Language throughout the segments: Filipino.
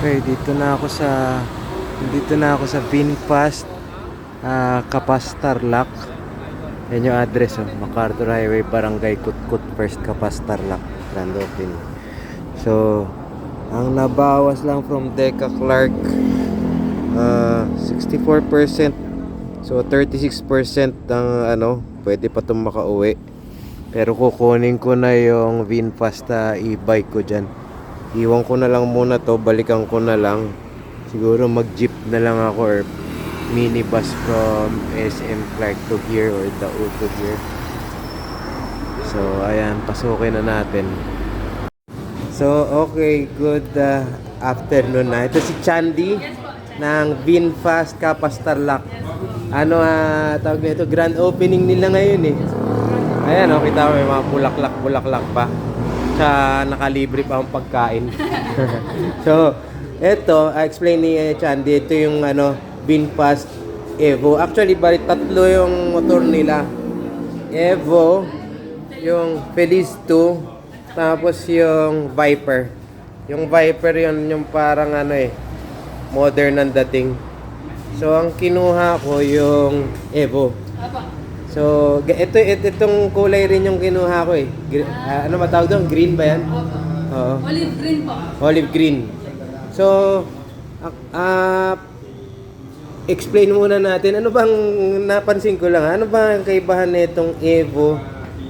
Okay, dito na ako sa VinFast Kapas Tarlac. Yan yung address, MacArthur Highway, Barangay Kutkut, First Kapas Tarlac, grand opening. So, ang nabawas lang from Deca Clark 64%. So 36% ang pwede pa itong makauwi. Pero kukunin ko na yung VinFast e-bike ko dyan. Iwan ko na lang muna to, balikan ko na lang. Siguro mag-jeep na lang ako or minibus from SM Clark to here or Dao to here. So ayan, pasukin na natin. So okay, good afternoon na. Ito si Chandy ng VinFast Kapas Tarlac. Tawag nito, grand opening nila ngayon eh. Ayan, kita mo may mga bulaklak pa. Tsaka nakalibre pa ang pagkain. So, eto, explain ni Chandy, ito yung VinFast Evo. Actually, bali tatlo yung motor nila. Evo, yung Feliz 2, tapos yung Viper. Yung Viper yun, yung parang modern ang dating. So, ang kinuha ko yung Evo. So, itong kulay rin yung kinuha ko eh. Ano matawag doon? Green ba yan? Oo. Olive green po. Olive green. So, explain muna natin. Ano bang napansin ko lang? Ano ba ang kaibahan nitong Evo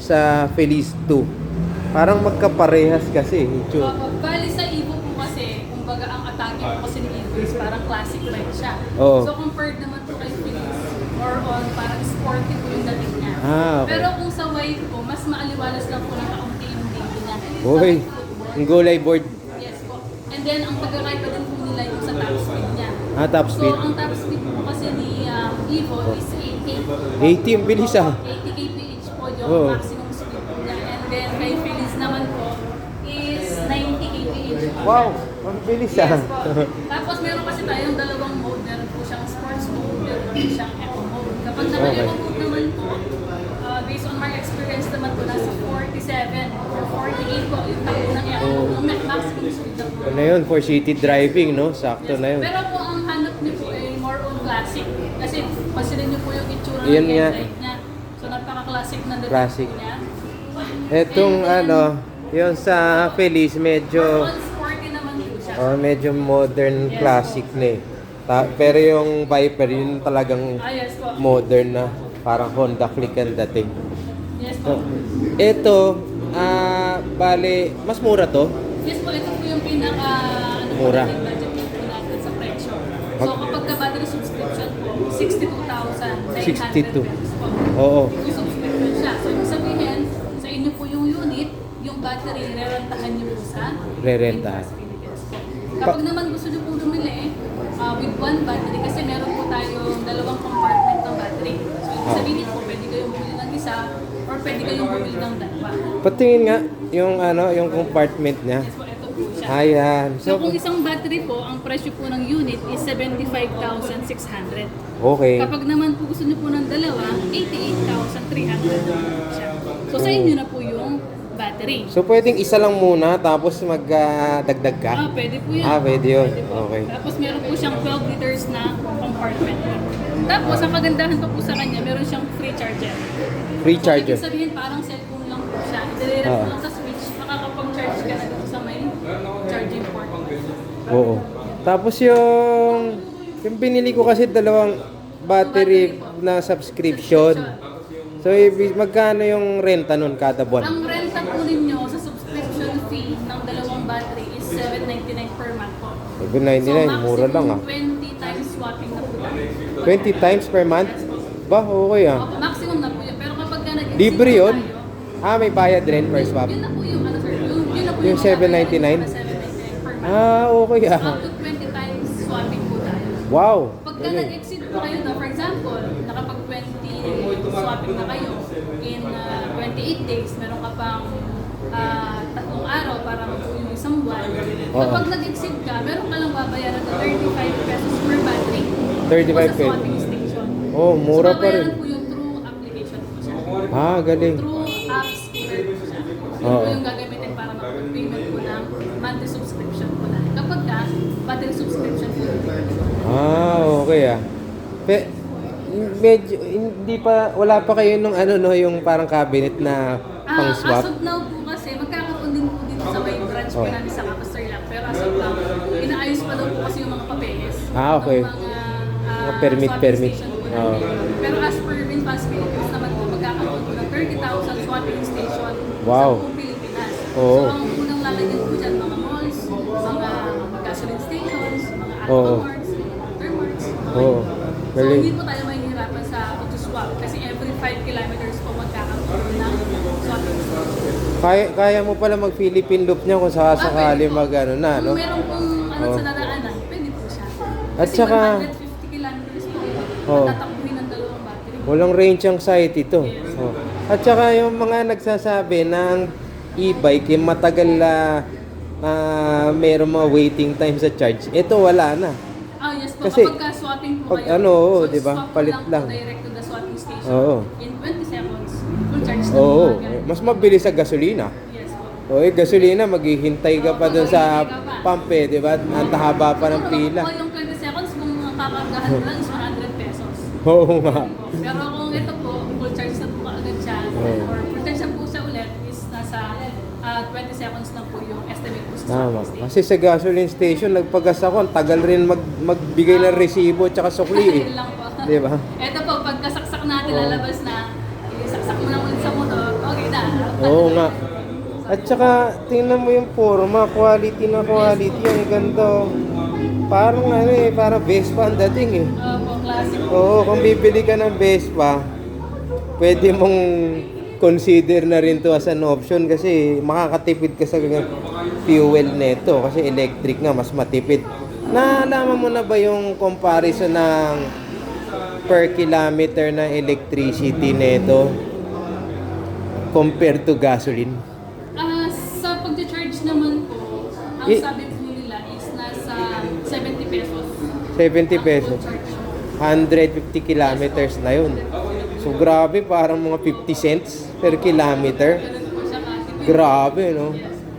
sa Feliz 2? Parang magkaparehas kasi. Bali sa Evo po kasi, kumbaga ang atake po kasi ni Evo is parang classic bike siya. Oo. So compared naman po kay Feliz, more on parang sporty po yung dating niya. Okay. Pero kung sa white po, mas maaliwalas lang po ng kaunti yung dating niya. Uy, ang gulay board. Yes po. And then ang pagkakaiba din po nila yung sa top speed niya. Top speed. So ang top speed po kasi ni Evo is 80. 80 ang bilis 80 kph po yung maximum speed po niya. And then kay Feliz naman po is 90 kph po. Wow, ang bilis Yes po. Tapos meron kasi tayong dalawang mode. Meron po siyang sports mode, meron po siyang eco mode. Kapag naka-eco mode naman po, based on my experience naman po, nasa 47 or 48 po yung takbo ng eco mode. Ang maximum speed na po. Ano yun, for city driving, no? Sakto Yes, na yun. pero po ang hanap niyo po ay more on classic. Kasi pasilin niyo po yung itsura Yan ng nga. headlight niya. So napaka-classic na dating Classic. po niya. Etong And then, yung sa Feliz medyo more on sporty naman po siya. medyo modern Yes, classic na eh. Pero yung Viper yun talagang Yes po. modern na, parang Honda Click ang dating. Yes So, po. ito bale mas mura to. Yes po, ito po yung pinaka Mura. budget po natin sa presyo. So kapag ka battery subscription po, 62,900 62. pesos po. Oo. Yung subscription siya. So yung sabihin, sa inyo po yung unit, yung battery, rerentahan niyo po sa Rerentahan. VinFast Philippines po. Kapag naman gusto niyo po bumili, with one battery, kasi meron po tayong dalawang compartment ng battery. So yung sabihin po, pwede kayong bumili ng isa, or pwede kayong bumili ng dalawa. Patingin nga yung compartment niya. Yes po, ito po siya. Ayan. So kung isang battery po, ang presyo po ng unit is 75,600. Okay. Kapag naman po gusto niyo po ng dalawa, 88,300 po siya. So sa inyo na po yung battery. So pwedeng isa lang muna tapos magdagdag ka? Pwede po yun. Pwede yun. Pwede po. Okay. Tapos meron po siyang 12 liters na compartment. Tapos ang kagandahan pa po sa kanya, meron siyang free charger. Free charger. So ibig sabihin parang cellphone lang po siya. I-direct mo lang sa switch, makakapag-charge ka na dito sa may charging port. Oo. Tapos yung binili ko kasi dalawang battery na subscription. So magkano yung renta nun kada buwan? Ang renta po ninyo sa subscription fee ng dalawang battery is $799 per month po. 799, mura lang ah. 20 times swapping na po tayo. 20 times per month? Ba, okay ah. Maximum na po yun. Pero kapag ka nag-exceed Libre yun? tayo, May bayad rin per swap? yun na po yung sir. Yun na po Yung 799? $799 per month. Okay ah. Up to 20 times swapping po tayo. Wow. Pagka nag-exceed po kayo na, for example, nakapag-20 swapping na kayo in 28 days, meron ka pang tatlong araw para po yung isang buwan. Kapag nag-exceed ka, meron ka lang babayaran na 35 pesos per battery. 35 Sa pesos. swapping station. Mura So, pa rin. babayaran po yung through application po siya. Galing. Through apps po siya. Yun po yung gagamitin para makapag-payment po ng monthly subscription po natin. Kapag ka, battery subscription po. Okay ah. Medyo, hindi pa, wala pa kayo nung ano no, yung parang cabinet na pang As swap. of now po kasi, magkakaroon din po dito sa may branch po namin sa Capaster lang. Pero as of now, inaayos pa daw po kasi yung mga papeles. Okay. Ng mga Mga permit. swapping station po Oo. namin. Pero as per VinFast Philippines naman po, magkakaroon po ng 30,000 swapping station Wow. sa buong Pilipinas. Oo. So ang unang lalagyan po dyan, mga malls, mga gasoline stations, mga Oo. Alphamarts, Watermarts. Oo. So Galing. hindi po tayo mahihirapan sa pag-swap kasi every 5 kilometers po magkakaroon ng swapping station. Kaya mo pala mag-Philippine loop niya kung sakasakali Pwede po. mag ano na, no? Kung meron pong ano Oo. sa dadaanan, pwede po siya. At Kasi saka- 150 kilometers po, Oo. matatakbuhin ng dalawang battery. Walang range ang site ito. Yes. Oh. At saka yung mga nagsasabi ng e-bike, yung matagal na mayroong mga waiting time sa charge, ito wala na. Yes po, Kasi, kapag swapping po pag kayo, ano, oo, so di ba? swap Palit po lang. direct to the swapping station. Oo. In 20 seconds, full charge na Oo, po agad. mas mabilis sa gasolina. Yes po. Gasolina, maghihintay ka pa doon sa Maghihintay ka pa. pump eh, di ba? Ang haba pa ng Siguro, pila. kung yung 20 seconds, kung kakargahan mo lang is 100 pesos. Oo nga. Pero kung ito po, full charge na po kaagad siya, Oo. or full charge na po siya ulit, is nasa 20 seconds na po yung estimate po sa Tama. swapping station. Kasi sa gasoline station, nagpagas ako, ang tagal rin magbigay ng resibo at saka sukli eh. Yun lang po. Di ba? Ito po, pagkasaksak natin, Oo. lalabas na, isaksak mo lang ulit sa motor, okay na. Oo nga. At saka, tingnan mo yung forma, quality na quality, ang ganito. Parang ano eh, parang Vespa ang dating eh. Po, classic. Oo, kung bibili ka ng Vespa, pwede mong consider na rin to as an option kasi makakatipid ka sa fuel neto kasi electric nga mas matipid. Nalaman mo na ba yung comparison ng per kilometer na electricity neto compared to gasoline? Sa pag-charge naman po, ang Eh, sabi po nila is nasa 70 pesos. 70 pesos. Ang full charge. 150 kilometers na yun. So grabe, parang mga 50 cents per kilometer. Ganun po siya kasi. Grabe, no?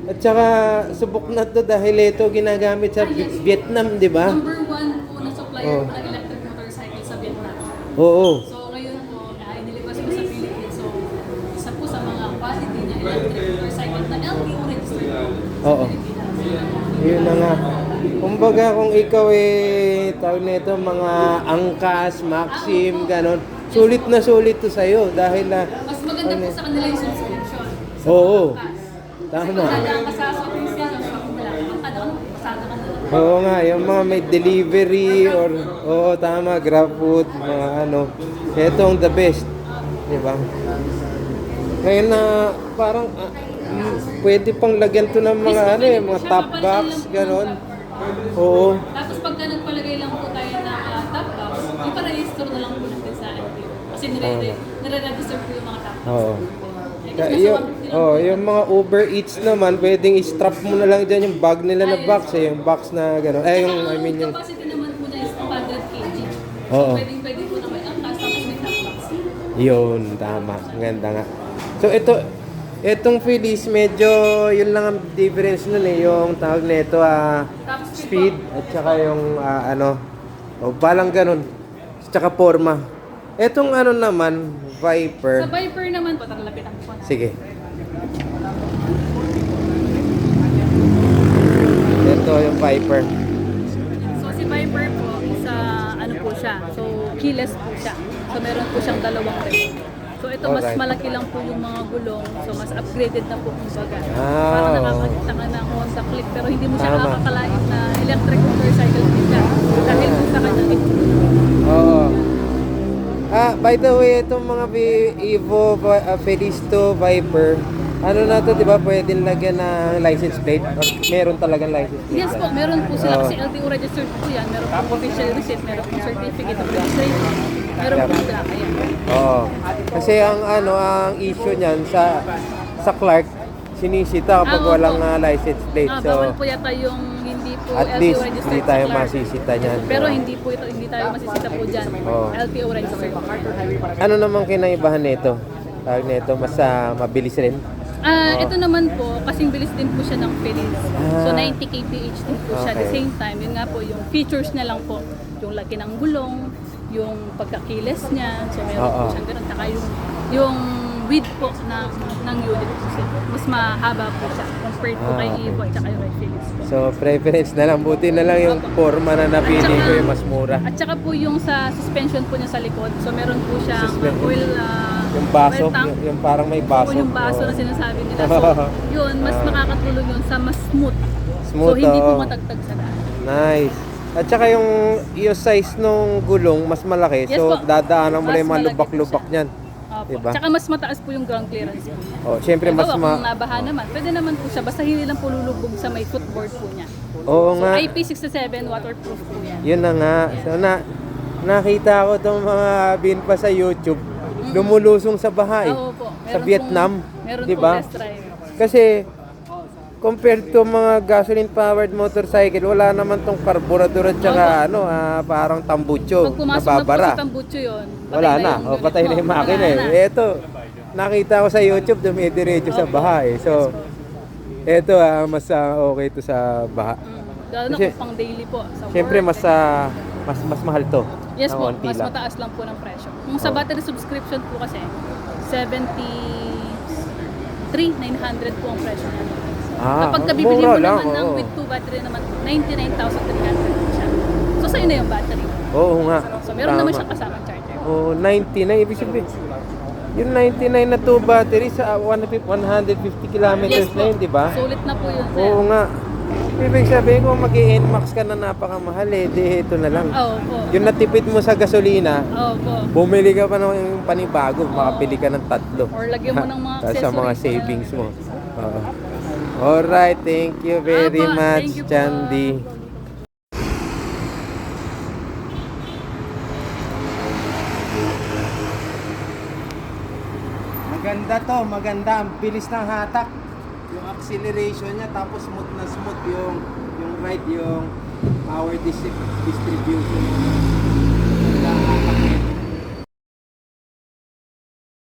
At saka, subok na to dahil ito ginagamit sa Vietnam, di ba? Number 1 po na supplier Oh. po ng electric motorcycle sa Vietnam. Oo. So ngayon po, inilabas po sa Philippines. So isa po sa mga quality niya electric motorcycle na LTO registered po sa Oo. Pilipinas. Yun na nga. Kumbaga, kung ikaw tawag nito, mga angkas, maxim, ganon, sulit na sulit to sa'yo dahil Mas maganda po sa kanila yung subscription. Sa Oo. mga angkas. Tama. Kasi kung dadaan ka sa shopping station, shopping mo lang, kada ka, pasada ka na lang. Oo nga, yung mga may delivery or, oo, tama, grab food, mga ano. Ito ang the best. Di ba? Ngayon na, parang, pwede pang lagyan to ng mga, ano mga top box, ganon. Oo. Tapos pagka nagpalagay lang po tayo ng top box, iparegister na lang po natin sa LTO. Kasi nire-register po yung mga top box. Oo. Kasi nasa 150 lang po. Yung mga Uber Eats naman, pwedeng i-strap mo na lang dyan yung bag nila na box, yung box na gano'n. Yung, I mean, yung, capacity naman po niya is 200 kg. Oo. So pwede po na may angkas, tapos may top box. yun, tama. Ang ganda nga. So, itong Phillies, medyo, yun lang ang difference nun yung tawag nito, Top speed, at saka yung, balang ganun, at saka forma. Itong ano naman, Sa Viper, Viper naman po, tara lapitan po na. sige. Ito yung Viper. So si Viper po, sa ano po siya, so keyless po siya. So meron po siyang dalawang rim. So ito mas Alright. malaki lang po yung mga gulong, so mas upgraded na po kumbaga. Ah, Parang oo. nakakakita ka ng Honda Click, pero hindi mo siya Tama. nakakalain na electric motorcycle din siya. Dahil po sa kanyang Oo. By the way, itong mga Evo, Felisto, Viper, ano na to, di ba? Pwedeng lagyan ng license plate? Or meron talagang license plate? Yes po, meron po sila Oo. kasi LTO registered po yan. Meron po official receipt, meron po certificate of registration, meron po plaka yan. Oo. Kasi ang issue niyan sa Clark, sinisita kapag Opo. walang license plate. Bawal So, po yata yung hindi po at LTO least registered hindi sa tayo Clark. masisita niyan. Pero hindi tayo masisita po dyan. Oo. LTO registered. Ano naman kinaibahan nito? Tawag nito, mas mabilis rin. Ito naman po, kasing bilis din po siya ng Philips. So Ah. 90 kph din po siya. At the Okay. same time, yun nga po, yung features niya lang po, yung laki ng gulong, yung pagkakiles niya, so meron Oo. po siyang ganun. Saka yung width po ng unit po siya. Mas mahaba po siya compared po kay Okay. Evo at saka yung kay Philips po. So, preference na lang. Buti na lang yung forma na napili At saka- ko yung mas mura. At saka po yung sa suspension po niya sa likod. So meron po siyang Suspension. oil, Yung baso, oil tank. yung parang may baso. O yung baso Oo. na sinasabi nila. So, yun, mas Ah. makakatulong yun sa mas smooth. Smooth, so, hindi po oo. matagtag sa daan. Nice. At saka yung size nung gulong mas malaki. Yes So, po. dadaanan mo Mas lang yung mga malaki po lubak-lubak siya. niyan. Opo. Diba? Tsaka mas mataas po yung ground clearance po niya. Oh, syempre mas Kung nabaha naman, pwede naman po siya. Basta hindi lang po lulubog sa may footboard po niya. Oo So, nga. IP67 waterproof po yan. Yun na nga. So, nakita ko tong mga binpa sa YouTube. Lumulusong sa bahay. Oo po. Sa Vietnam. Meron Diba? po test drive. Kasi, compared to mga gasoline-powered motorcycle, wala naman tong karburador at saka parang tambucho Pag na pumasok na po babara. sa tambucho yun, Wala na. yung O, unit patay mo. na yung Wala makina na. eh. Eto, nakita ko sa YouTube, dumidiretso sa baha eh. So, eto mas okay to sa baha. Lalo na Kasi- kung pang daily po. Sa Siyempre, work. mas mahal to. Yes Ng po, onti mas lang. mataas lang po ng presyo. Kung sa Oo. battery subscription po kasi, 73,900 po ang presyo niya. Kapag bibili mura mo lang, naman ng oo. with 2 battery naman, 99,300 po siya. So sa'yo na yung battery. Oo nga. So meron naman Tama. siyang kasamang charger. Oh, 99. Ibig sabihin, yung 99 na 2 battery sa 150 kilometers Yes na yun, po. di ba? Sulit na po yun, sir. Oo nga. Ibig sabihin kung mag-i-NMAX ka na napakamahal di ito na lang. Oo po. Yung natipid mo sa gasolina, Oo po. bumili ka pa ng panibago, makapili ka ng tatlo. Or lagyan mo ng mga Tapos sa mga accessories. savings mo. Oo. Alright, thank you very Apo, much, thank you po. Chandy. Maganda to, maganda. Ang bilis ng hatak. Yung acceleration niya, tapos smooth na smooth yung ride, yung power distribution.